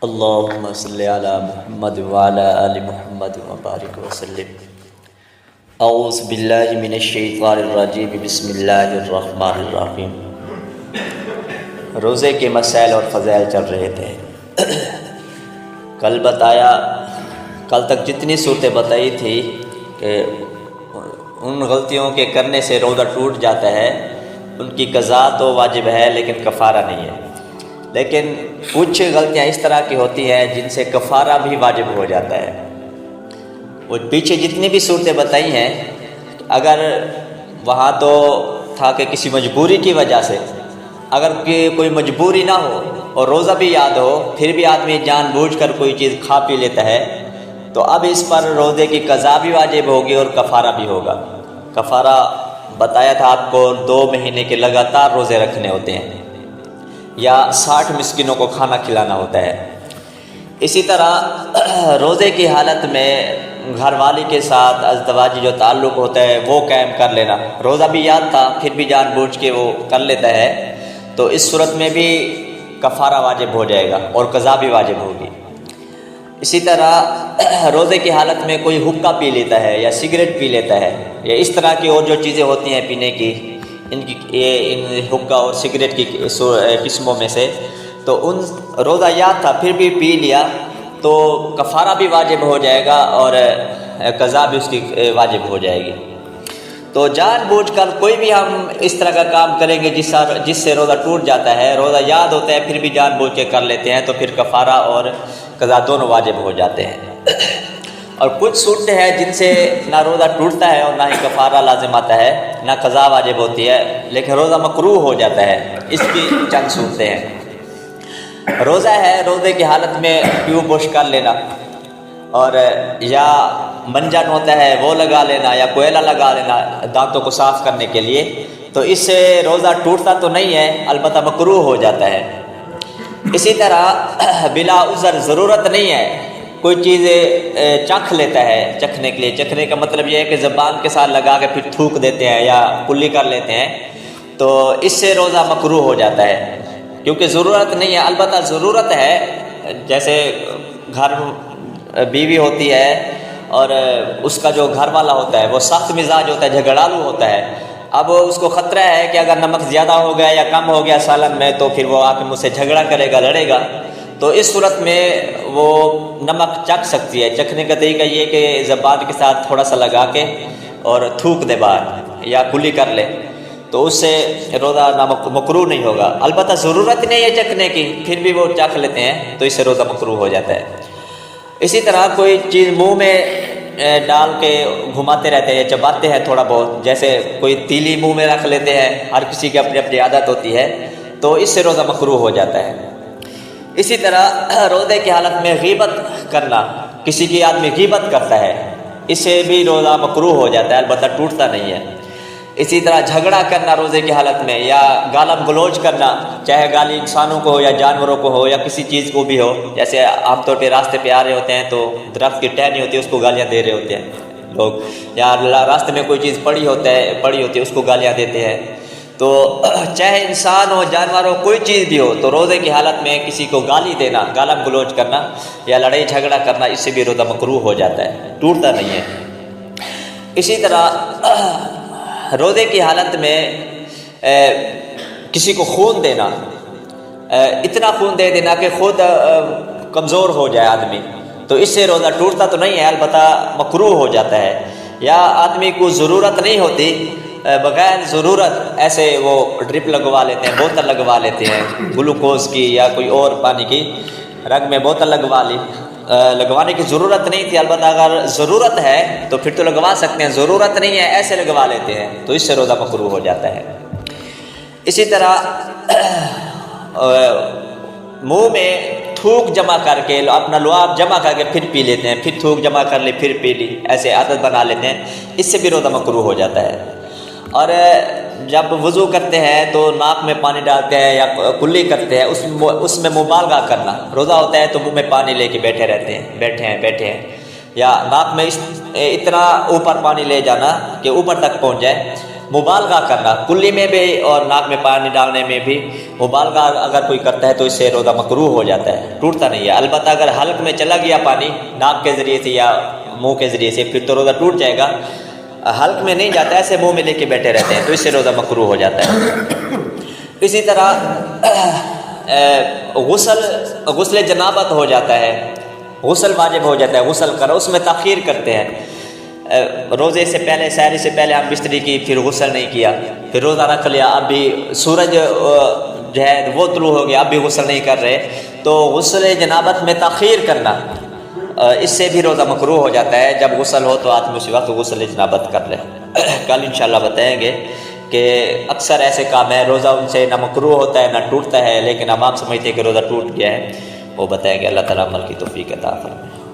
اللهم صل على محمد وعلى آل محمد وبارك وسلم۔ اعوذ باللہ من الشیطان الرجیم، بسم اللہ الرحمن الرحیم۔ روزے کے مسائل اور فضائل چل رہے تھے۔ کل تک جتنی صورتیں بتائی تھی کہ ان غلطیوں کے کرنے سے روزہ ٹوٹ جاتا ہے، ان کی قضا تو واجب ہے لیکن کفارہ نہیں ہے۔ لیکن کچھ غلطیاں اس طرح کی ہوتی ہیں جن سے کفارہ بھی واجب ہو جاتا ہے۔ وہ پیچھے جتنی بھی صورتیں بتائی ہیں، اگر وہاں تو تھا کہ کسی مجبوری کی وجہ سے، اگر کوئی مجبوری نہ ہو اور روزہ بھی یاد ہو پھر بھی آدمی جان بوجھ کر کوئی چیز کھا پی لیتا ہے، تو اب اس پر روزے کی قضا بھی واجب ہوگی اور کفارہ بھی ہوگا۔ کفارہ بتایا تھا آپ کو، 2 مہینے کے لگاتار روزے رکھنے ہوتے ہیں یا 60 مسکینوں کو کھانا کھلانا ہوتا ہے۔ اسی طرح روزے کی حالت میں گھر والی کے ساتھ ازدواجی جو تعلق ہوتا ہے وہ قائم کر لینا۔ روزہ بھی یاد تھا پھر بھی جان بوجھ کے وہ کر لیتا ہے، تو اس صورت میں بھی کفارہ واجب ہو جائے گا اور قضا بھی واجب ہوگی۔ اسی طرح روزے کی حالت میں کوئی حقہ پی لیتا ہے یا سگریٹ پی لیتا ہے یا اس طرح کی اور جو چیزیں ہوتی ہیں پینے کی، ان حقہ اور سگریٹ کی قسموں میں سے، تو ان روزہ یاد تھا پھر بھی پی لیا تو کفارہ بھی واجب ہو جائے گا اور قضا بھی اس کی واجب ہو جائے گی۔ تو جان بوجھ کر کوئی بھی ہم اس طرح کا کام کریں گے جس سے روزہ ٹوٹ جاتا ہے، روزہ یاد ہوتا ہے پھر بھی جان بوجھ کے کر لیتے ہیں، تو پھر کفارہ اور قضا دونوں واجب ہو جاتے ہیں۔ اور کچھ صورتیں ہیں جن سے نہ روزہ ٹوٹتا ہے اور نہ ہی کفارہ لازم آتا ہے، نہ قضا واجب ہوتی ہے، لیکن روزہ مکروہ ہو جاتا ہے۔ اس کی چند صورتیں ہیں۔ روزہ ہے، روزے کی حالت میں پیو پوش کر لینا، اور یا منجن ہوتا ہے وہ لگا لینا یا کوئلہ لگا لینا دانتوں کو صاف کرنے کے لیے، تو اس سے روزہ ٹوٹتا تو نہیں ہے، البتہ مکروہ ہو جاتا ہے۔ اسی طرح بلا عذر، ضرورت نہیں ہے، کوئی چیز چکھ لیتا ہے چکھنے کے لیے، چکھنے کا مطلب یہ ہے کہ زبان کے ساتھ لگا کے پھر تھوک دیتے ہیں یا کلی کر لیتے ہیں، تو اس سے روزہ مکروہ ہو جاتا ہے، کیونکہ ضرورت نہیں ہے۔ البتہ ضرورت ہے، جیسے گھر بیوی ہوتی ہے اور اس کا جو گھر والا ہوتا ہے وہ سخت مزاج ہوتا ہے، جھگڑالو ہوتا ہے، اب اس کو خطرہ ہے کہ اگر نمک زیادہ ہو گیا یا کم ہو گیا سالن میں تو پھر وہ آ کے مجھ سے جھگڑا کرے گا، لڑے گا، تو اس صورت میں وہ نمک چکھ سکتی ہے۔ چکھنے کا طریقہ یہ کہ زبان کے ساتھ تھوڑا سا لگا کے اور تھوک دے باہر یا کلی کر لے، تو اس سے روزہ مکروہ نہیں ہوگا۔ البتہ ضرورت نہیں ہے چکھنے کی پھر بھی وہ چکھ لیتے ہیں تو اس سے روزہ مکروہ ہو جاتا ہے۔ اسی طرح کوئی چیز منہ میں ڈال کے گھماتے رہتے ہیں یا چباتے ہیں تھوڑا بہت، جیسے کوئی تیلی منہ میں رکھ لیتے ہیں، ہر کسی کی اپنی اپنی عادت ہوتی ہے، تو اس سے روزہ مکروہ ہو جاتا ہے۔ اسی طرح روزے کی حالت میں غیبت کرنا، کسی کی آدمی غیبت کرتا ہے، اس سے بھی روزہ مکروہ ہو جاتا ہے، البتہ ٹوٹتا نہیں ہے۔ اسی طرح جھگڑا کرنا روزے کی حالت میں، یا گالم گلوچ کرنا، چاہے گالی انسانوں کو ہو یا جانوروں کو ہو یا کسی چیز کو بھی ہو، جیسے عام طور پہ راستے پہ آ رہے ہوتے ہیں تو درخت کی ٹہنی ہوتی ہے اس کو گالیاں دے رہے ہوتے ہیں لوگ، یا راستے میں کوئی چیز پڑی ہوتی ہے اس کو گالیاں دیتے ہیں، تو چاہے انسان ہو جانور ہو کوئی چیز بھی ہو، تو روزے کی حالت میں کسی کو گالی دینا، گالم گلوچ کرنا یا لڑائی جھگڑا کرنا، اس سے بھی روزہ مکروہ ہو جاتا ہے، ٹوٹتا نہیں ہے۔ اسی طرح روزے کی حالت میں کسی کو خون دینا، اتنا خون دے دینا کہ خود کمزور ہو جائے آدمی، تو اس سے روزہ ٹوٹتا تو نہیں ہے، البتہ مکروہ ہو جاتا ہے۔ یا آدمی کو ضرورت نہیں ہوتی، بغیر ضرورت ایسے وہ ڈرپ لگوا لیتے ہیں، بوتل لگوا لیتے ہیں گلوکوز کی یا کوئی اور پانی کی، رگ میں بوتل لگوا لی، لگوانے کی ضرورت نہیں تھی، البتہ اگر ضرورت ہے تو پھر تو لگوا سکتے ہیں، ضرورت نہیں ہے ایسے لگوا لیتے ہیں، تو اس سے روزہ مکروہ ہو جاتا ہے۔ اسی طرح منہ میں تھوک جمع کر کے، اپنا لعاب جمع کر کے پھر پی لیتے ہیں، پھر تھوک جمع کر لی پھر پی لی، ایسے عادت بنا لیتے ہیں، اس سے بھی روزہ مکروہ ہو جاتا ہے۔ اور جب وضو کرتے ہیں تو ناک میں پانی ڈالتے ہیں یا کلی کرتے ہیں، اس میں مبالغہ کرنا، روزہ ہوتا ہے تو منہ میں پانی لے کے بیٹھے ہیں، یا ناک میں اتنا اوپر پانی لے جانا کہ اوپر تک پہنچ جائے، مبالغہ کرنا کلی میں بھی اور ناک میں پانی ڈالنے میں بھی مبالغہ اگر کوئی کرتا ہے تو اس سے روزہ مکروہ ہو جاتا ہے، ٹوٹتا نہیں ہے۔ البتہ اگر حلق میں چلا گیا پانی ناک کے ذریعے سے یا منہ کے ذریعے سے پھر تو روزہ ٹوٹ جائے گا۔ حلق میں نہیں جاتا ہے، ایسے منہ میں لے کے بیٹھے رہتے ہیں تو اس سے روزہ مکروہ ہو جاتا ہے۔ اسی طرح غسل جنابت ہو جاتا ہے، غسل واجب ہو جاتا ہے، غسل کرو، اس میں تاخیر کرتے ہیں۔ روزے سے پہلے سحری سے پہلے ہم بستری کی، پھر غسل نہیں کیا، پھر روزہ رکھ لیا، اب بھی سورج جو ہے وہ طلوع ہو گیا، اب بھی غسل نہیں کر رہے، تو غسل جنابت میں تاخیر کرنا اس سے بھی روزہ مکروہ ہو جاتا ہے۔ جب غسل ہو تو آدمی اسی وقت غسل جنابت کر لے۔ کل انشاءاللہ بتائیں گے کہ اکثر ایسے کام ہے روزہ ان سے نہ مکروہ ہوتا ہے نہ ٹوٹتا ہے، لیکن اب آپ سمجھتے ہیں کہ روزہ ٹوٹ گیا ہے، وہ بتائیں گے۔ اللہ تعالیٰ عمل کی توفیق عطا فرمائے۔